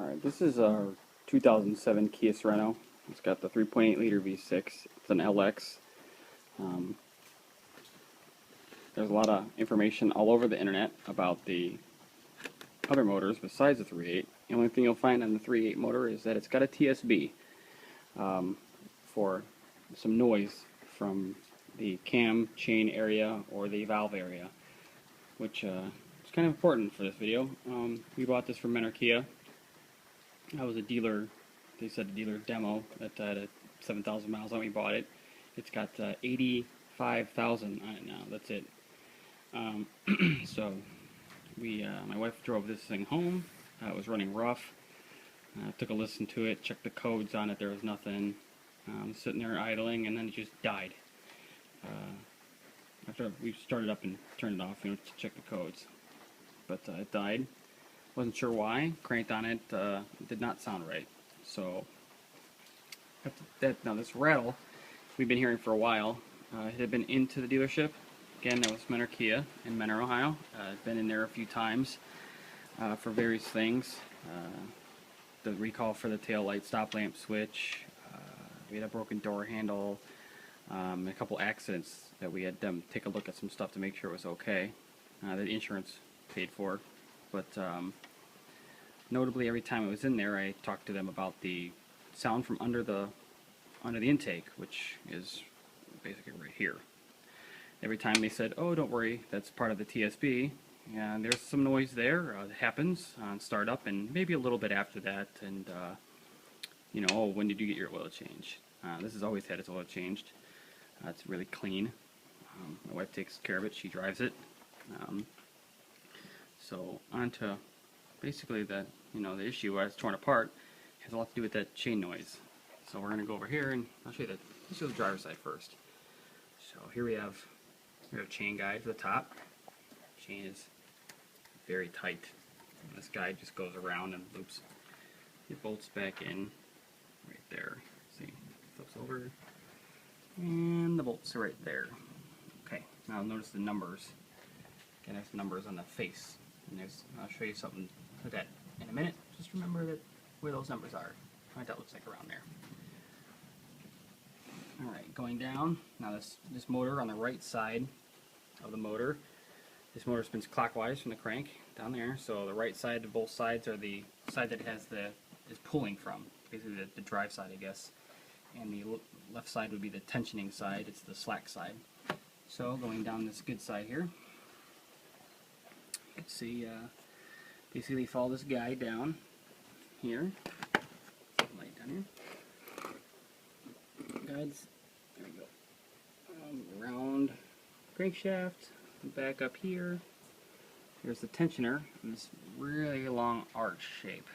Alright, this is our 2007 Kia Sorento. It's got the 3.8 liter V6. It's an LX. Um, there's a lot of information all over the internet about the other motors besides the 3.8. The only thing you'll find on the 3.8 motor is that it's got a TSB for some noise from the cam chain area or the valve area, which is kind of important for this video. We bought this from Kia. I was a dealer. They said a dealer demo that had 7,000 miles on it. We bought it. It's got 85,000 on it now. That's it. So my wife drove this thing home. It was running rough. Took a listen to it, checked the codes on it. There was nothing. Sitting there idling, and then it just died. After we started up and turned it off, to check the codes, but it died. Wasn't sure why. Cranked on it, did not sound right. So now this rattle we've been hearing for a while. It had been into the dealership. Again, that was Kia in Menor, Ohio. Been in there a few times for various things. The recall for the tail light stop lamp switch. We had a broken door handle. A couple accidents that we had them take a look at some stuff to make sure it was okay. That insurance paid for. But notably, every time I was in there, I talked to them about the sound from under the intake, which is basically right here. Every time they said, "Oh, don't worry, that's part of the TSB," and there's some noise there. It happens on startup, and maybe a little bit after that. And oh, when did you get your oil changed? This has always had its oil changed. It's really clean. My wife takes care of it. She drives it. So on to basically the issue where it's torn apart has a lot to do with that chain noise. So we're going to go over here and I'll show you let's show the driver's side first. So here we have a chain guide for the top. Chain is very tight. And this guide just goes around and loops. It bolts back in right there. See, flips over, and the bolts are right there. Okay, now notice the numbers. Again, there's numbers on the face. And I'll show you something to that in a minute. Just remember where those numbers are. What that looks like around there. Alright, going down. Now this motor on the right side of the motor, this motor spins clockwise from the crank down there. So the right side of both sides are the side that is pulling from. Basically the drive side, I guess. And the left side would be the tensioning side. It's the slack side. So going down this good side here, you can see basically follow this guide down here. Light down here. Guides. There we go. Around crankshaft. Back up here. Here's the tensioner in this really long arch shape.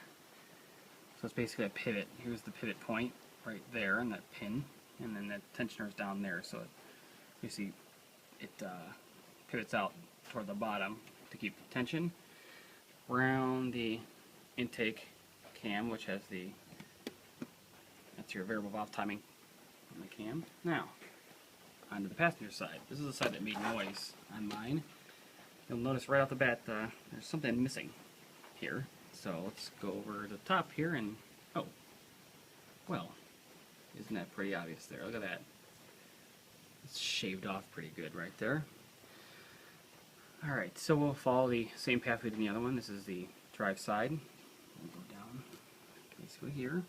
So it's basically a pivot. Here's the pivot point right there, and that pin, and then that tensioner's down there. So you see it pivots out toward the bottom to keep the tension. Around the intake cam, which has that's your variable valve timing on the cam. Now, onto the passenger side. This is the side that made noise on mine. You'll notice right off the bat there's something missing here. So let's go over to the top here and, oh, well, isn't that pretty obvious there? Look at that. It's shaved off pretty good right there. Alright, so we'll follow the same path we did in the other one. This is the drive side. We'll go down basically here.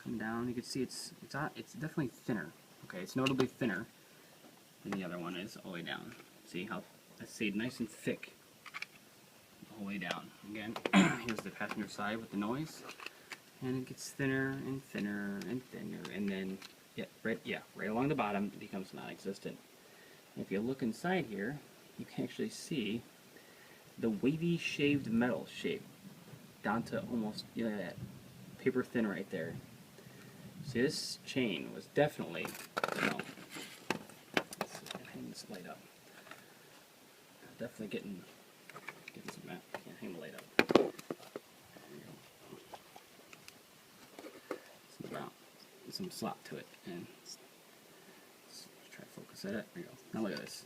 Come down, you can see it's definitely thinner. Okay, it's notably thinner than the other one is all the way down. See how it stayed nice and thick the whole way down. Again, here's the passenger side with the noise. And it gets thinner and thinner and thinner, and then right along the bottom it becomes non-existent. If you look inside here, you can actually see the wavy shaved metal shape down to almost that paper thin right there. See, this chain was definitely, let's hang this light up. Definitely getting some mat. Can't hang the light up. There you go. Some slop to it, and let's try to focus at it. There you go. Now look at this.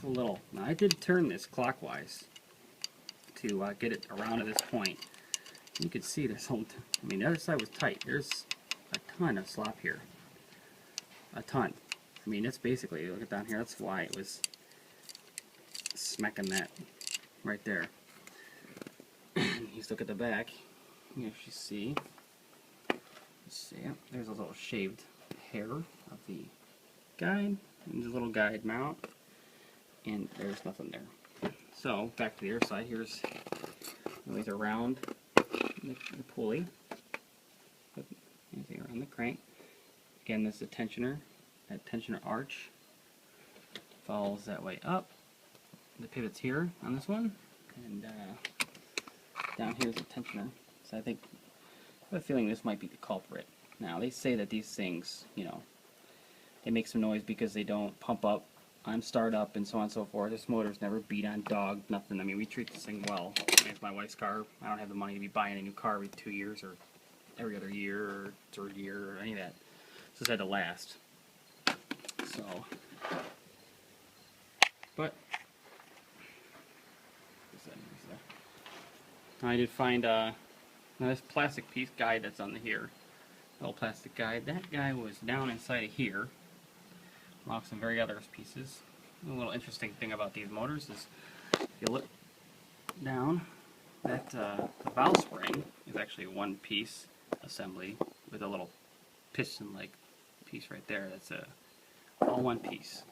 A little. Now I did turn this clockwise to get it around to this point. You could see there's some, I mean, the other side was tight. There's a ton of slop here. A ton. I mean, that's basically, look at down here, that's why it was smacking that right there. You just look at the back, you actually see, let's see, there's a little shaved hair of the guide, and the little guide mount, and there's nothing there. So, back to the other side, here's ways around the pulley, put anything around the crank. Again, this is a tensioner, that tensioner arch follows that way up. The pivot's here on this one, and down here is the tensioner. So I think, I have a feeling this might be the culprit. Now, they say that these things, you know, they make some noise because they don't pump up on startup and so on and so forth. This motor's never beat on, dog, nothing. I mean, we treat this thing well. It's my wife's car. I don't have the money to be buying a new car every 2 years or every other year or third year or any of that. So this had to last. So, but I did find this plastic piece guide that's on the here. Little plastic guide. That guy was down inside of here. Along with some very other pieces. A little interesting thing about these motors is, if you look down, that the valve spring is actually one piece assembly with a little piston-like piece right there. That's all one piece.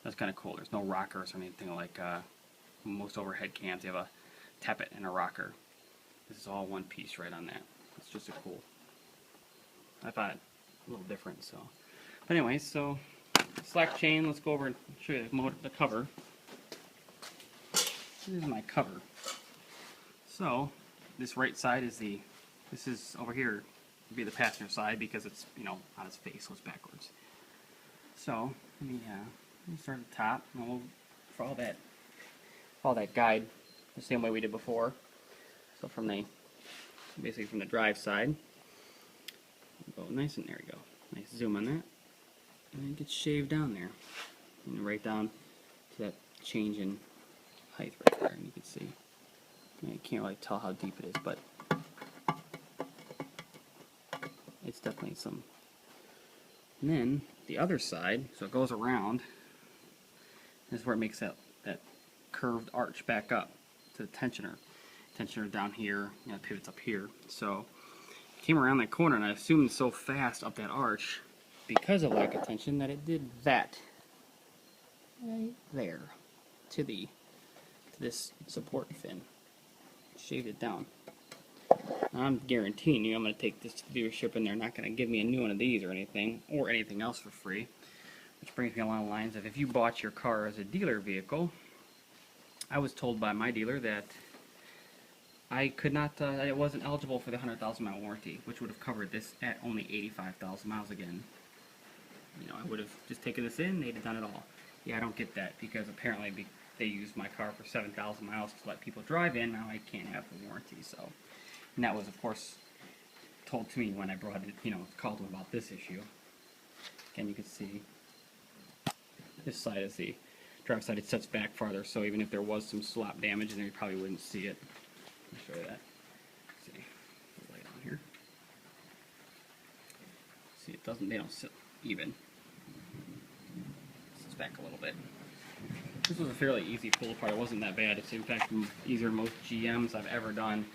That's kind of cool. There's no rockers or anything like most overhead cams. They have a tappet and a rocker. This is all one piece right on that. It's just a cool. I thought it a little different. So, but anyway, so slack chain. Let's go over and show you the cover. This is my cover. So this right side is this is over here would be the passenger side because it's, you know, on its face, so it's backwards. So let me start at the top, and we'll for all that guide the same way we did before. So from basically from the drive side, go nice, and there we go. Nice zoom on that, and it gets shaved down there, and right down to that change in height right there, and you can see. I mean, I can't really tell how deep it is, but it's definitely some. And then the other side, so it goes around. This is where it makes that curved arch back up to the tensioner. Tensioner down here, you know, pivots up here. So it came around that corner, and I assumed so fast up that arch because of lack of tension that it did that right there to this support fin. Shaved it down. I'm guaranteeing you I'm going to take this to the dealership and they're not going to give me a new one of these or anything else for free. Which brings me along the lines of, if you bought your car as a dealer vehicle, I was told by my dealer that I could not, it wasn't eligible for the 100,000 mile warranty, which would have covered this at only 85,000 miles again. You know, I would have just taken this in, they'd have done it all. Yeah, I don't get that, because apparently they used my car for 7,000 miles to let people drive in. Now I can't have the warranty, so. And that was, of course, told to me when I brought it, you know, called them about this issue. Again, you can see this side is the driver's side. It sets back farther, so even if there was some slop damage in there, you probably wouldn't see it. Let me show you that. Let's see, the light on here. See, it doesn't. They don't sit even. It sits back a little bit. This was a fairly easy pull apart. It wasn't that bad. It's in fact easier than most GMs I've ever done.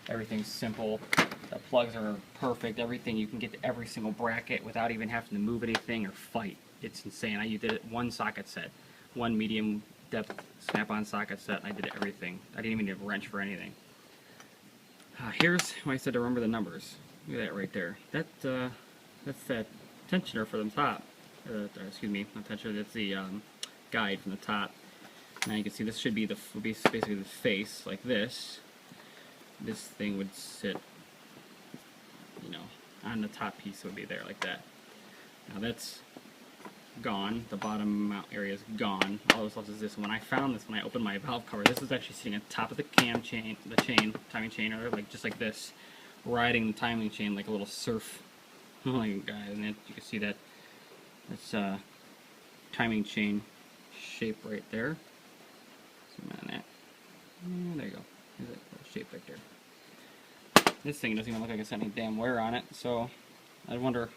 Everything's simple. The plugs are perfect. Everything, you can get to every single bracket without even having to move anything or fight. It's insane. I did it one socket set, one medium depth snap-on socket set, and I did everything. I didn't even need a wrench for anything. Here's why I said to remember the numbers. Look at that right there. That's that tensioner for the top. Excuse me, not tensioner. That's the guide from the top. Now you can see this should be basically the face like this. This thing would sit, you know, on the top piece. It would be there like that. Now that's gone. The bottom mount area is gone. All that's left is this. And when I found this, when I opened my valve cover, this is actually sitting on top of the cam chain, timing chain, or like just like this, riding the timing chain like a little surf. And then you can see that that's timing chain shape right there. Zoom in on that. And there you go. There's that little shape right there. this thing doesn't even look like it's any damn wear on it, so I wonder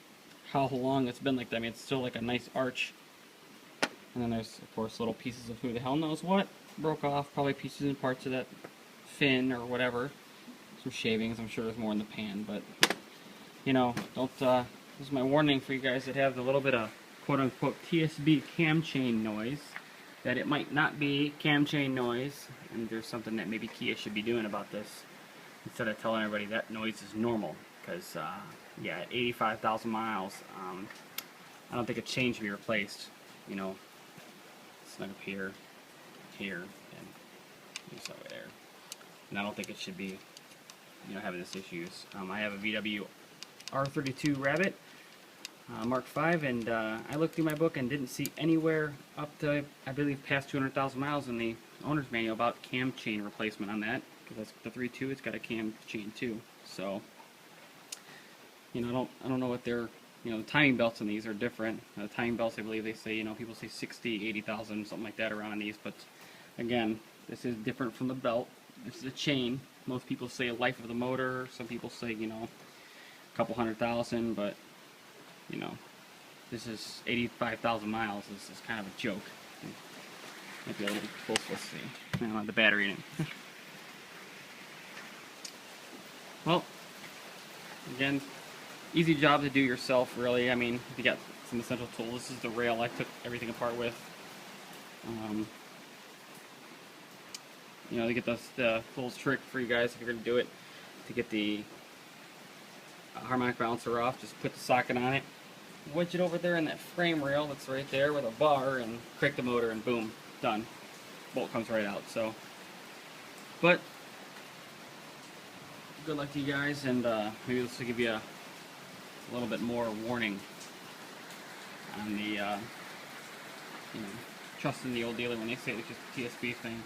how long it's been like that. I mean, it's still like a nice arch. And then there's, of course, little pieces of who the hell knows what broke off. Probably pieces and parts of that fin or whatever. Some shavings. I'm sure there's more in the pan, but, you know, don't, this is my warning for you guys that have the little bit of quote-unquote TSB cam chain noise, that it might not be cam chain noise, and there's something that maybe Kia should be doing about this, instead of telling everybody that noise is normal, because, yeah, at 85,000 miles, I don't think a chain should be replaced, you know. Snug up here, here, and this over there. And I don't think it should be, you know, having this issues. I have a VW R32 Rabbit Mark V, and I looked through my book and didn't see anywhere up to, I believe, past 200,000 miles in the owner's manual about cam chain replacement on that, because that's the 3.2. It's got a cam chain too. So, you know, I don't know what their, you know, the timing belts on these are different. The timing belts, I believe they say, you know, people say 60, 80,000, something like that around these, but again, this is different from the belt. This is a chain. Most people say life of the motor. Some people say, you know, a couple 100,000, but, you know, this is 85,000 miles. This is kind of a joke. Might be a little close, let's see. I don't have the battery in it. Well, again, easy job to do yourself, really. I mean, if you got some essential tools, this is the rail I took everything apart with. You know, to get the little trick for you guys if you're going to do it, to get the harmonic balancer off, just put the socket on it, wedge it over there in that frame rail that's right there with a bar, and crank the motor, and boom, done. Bolt comes right out. So, but good luck to you guys, and maybe this will give you a little bit more warning on the, you know, trusting the old dealer when they say it's just a TSB thing.